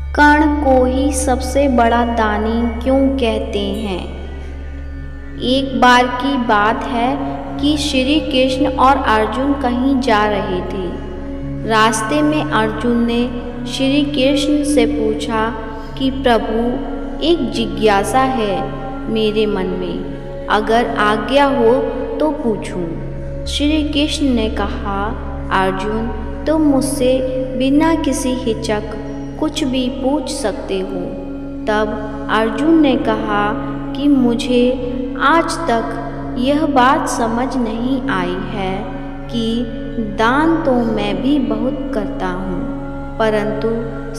कर्ण को ही सबसे बड़ा दानी क्यों कहते हैं? एक बार की बात है कि श्री कृष्ण और अर्जुन कहीं जा रहे थे। रास्ते में अर्जुन ने श्री कृष्ण से पूछा कि प्रभु, एक जिज्ञासा है मेरे मन में, अगर आज्ञा हो तो पूछूं। श्री कृष्ण ने कहा, अर्जुन, तुम मुझसे बिना किसी हिचक कुछ भी पूछ सकते हो। तब अर्जुन ने कहा कि मुझे आज तक यह बात समझ नहीं आई है कि दान तो मैं भी बहुत करता हूँ, परंतु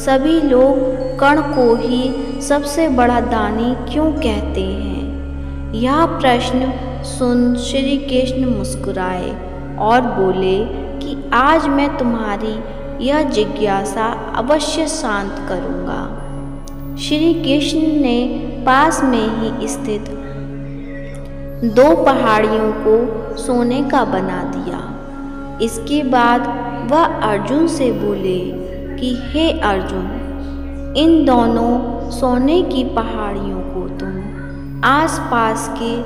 सभी लोग कर्ण को ही सबसे बड़ा दानी क्यों कहते हैं। यह प्रश्न सुन श्री कृष्ण मुस्कुराए और बोले कि आज मैं तुम्हारी यह जिज्ञासा अवश्य शांत करूँगा। श्री कृष्ण ने पास में ही स्थित 2 पहाड़ियों को सोने का बना दिया। इसके बाद वह अर्जुन से बोले कि हे अर्जुन, इन दोनों सोने की पहाड़ियों को तुम आसपास के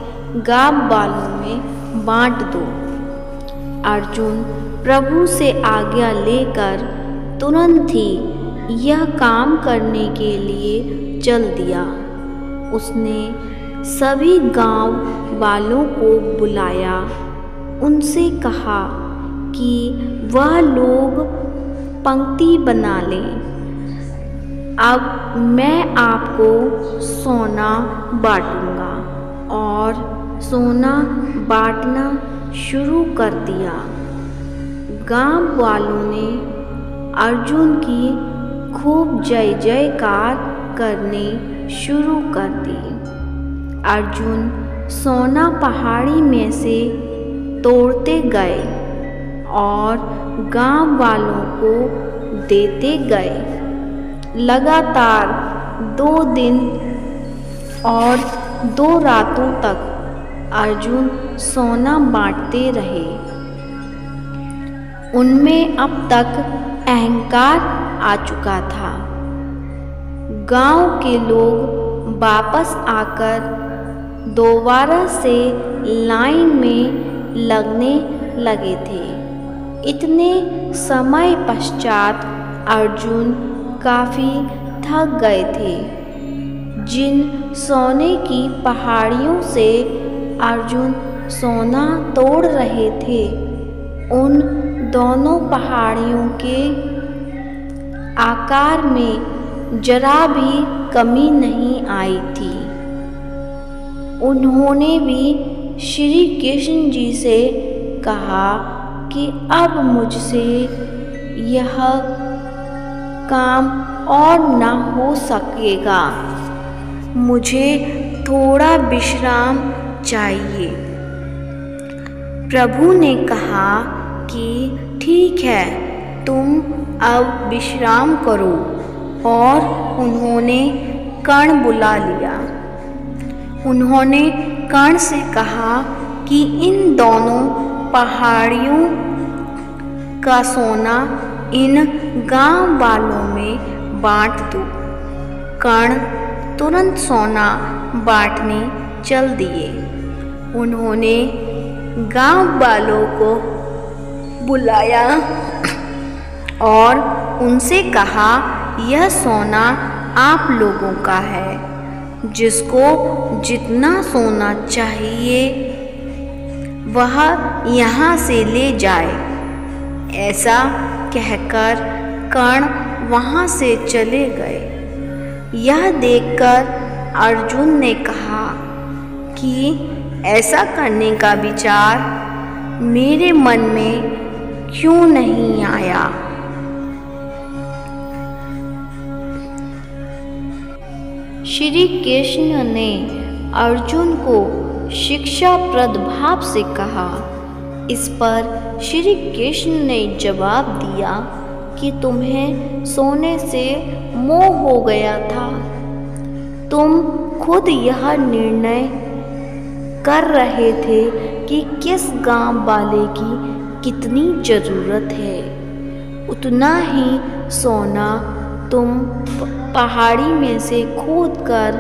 गांव वालों में बांट दो। अर्जुन प्रभु से आज्ञा लेकर तुरंत ही यह काम करने के लिए चल दिया। उसने सभी गांव वालों को बुलाया, उनसे कहा कि वह लोग पंक्ति बना लें। अब मैं आपको सोना बांटूंगा। और सोना बांटना शुरू कर दिया। गांव वालों ने अर्जुन की खूब जय जयकार करने शुरू कर दी। अर्जुन सोना पहाड़ी में से तोड़ते गए और गांव वालों को देते गए। लगातार 2 दिन और 2 रातों तक अर्जुन सोना बांटते रहे। उनमें अब तक अहंकार आ चुका था। गांव के लोग वापस आकर दोबारा से लाइन में लगने लगे थे। इतने समय पश्चात अर्जुन काफ़ी थक गए थे। जिन सोने की पहाड़ियों से अर्जुन सोना तोड़ रहे थे, उन दोनों पहाड़ियों के आकार में जरा भी कमी नहीं आई थी। उन्होंने भी श्री कृष्ण जी से कहा कि अब मुझसे यह काम और न हो सकेगा, मुझे थोड़ा विश्राम चाहिए। प्रभु ने कहा कि ठीक है, तुम अब विश्राम करो। और उन्होंने कर्ण बुला लिया। उन्होंने कर्ण से कहा कि इन दोनों पहाड़ियों का सोना इन गांव वालों में बांट दो। कर्ण तुरंत सोना बांटने चल दिए। उन्होंने गांव वालों को बुलाया और उनसे कहा, यह सोना आप लोगों का है। जिसको जितना सोना चाहिए वह यहाँ से ले जाए। ऐसा कहकर कर्ण वहाँ से चले गए। यह देखकर अर्जुन ने कहा कि ऐसा करने का विचार मेरे मन में क्यों नहीं आया। श्री कृष्ण ने अर्जुन को शिक्षाप्रद भाव से कहा। इस पर श्री कृष्ण ने जवाब दिया कि तुम्हें सोने से मोह हो गया था। तुम खुद यह निर्णय कर रहे थे कि किस गांव वाले की कितनी ज़रूरत है, उतना ही सोना तुम पहाड़ी में से खोदकर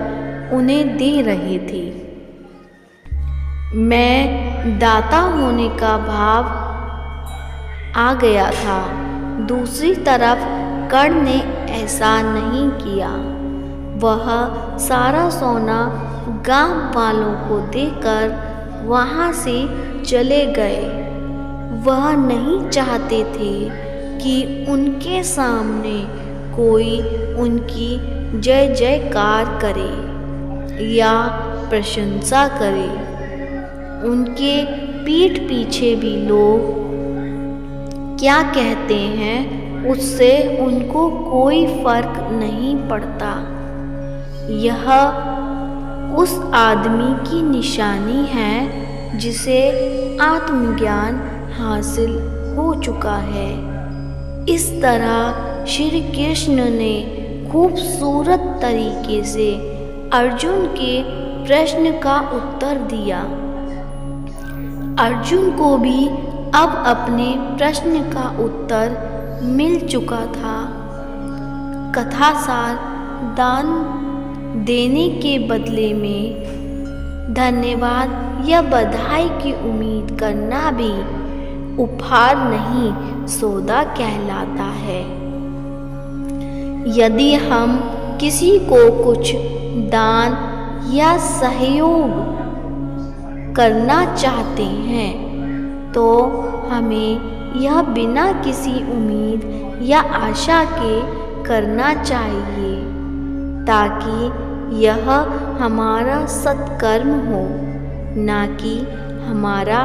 उन्हें दे रहे थे। मैं दाता होने का भाव आ गया था। दूसरी तरफ कर्ण ने ऐसा नहीं किया। वह सारा सोना गांव वालों को देकर वहां से चले गए। वह नहीं चाहते थे कि उनके सामने कोई उनकी जय जयकार करे या प्रशंसा करे। उनके पीठ पीछे भी लोग क्या कहते हैं उससे उनको कोई फर्क नहीं पड़ता। यह उस आदमी की निशानी है जिसे आत्मज्ञान हासिल हो चुका है। इस तरह श्री कृष्ण ने खूबसूरत तरीके से अर्जुन के प्रश्न का उत्तर दिया। अर्जुन को भी अब अपने प्रश्न का उत्तर मिल चुका था। कथासार दान देने के बदले में धन्यवाद या बधाई की उम्मीद करना भी उपहार नहीं, सौदा कहलाता है। यदि हम किसी को कुछ दान या सहयोग करना चाहते हैं तो हमें यह बिना किसी उम्मीद या आशा के करना चाहिए, ताकि यह हमारा सत्कर्म हो, ना कि हमारा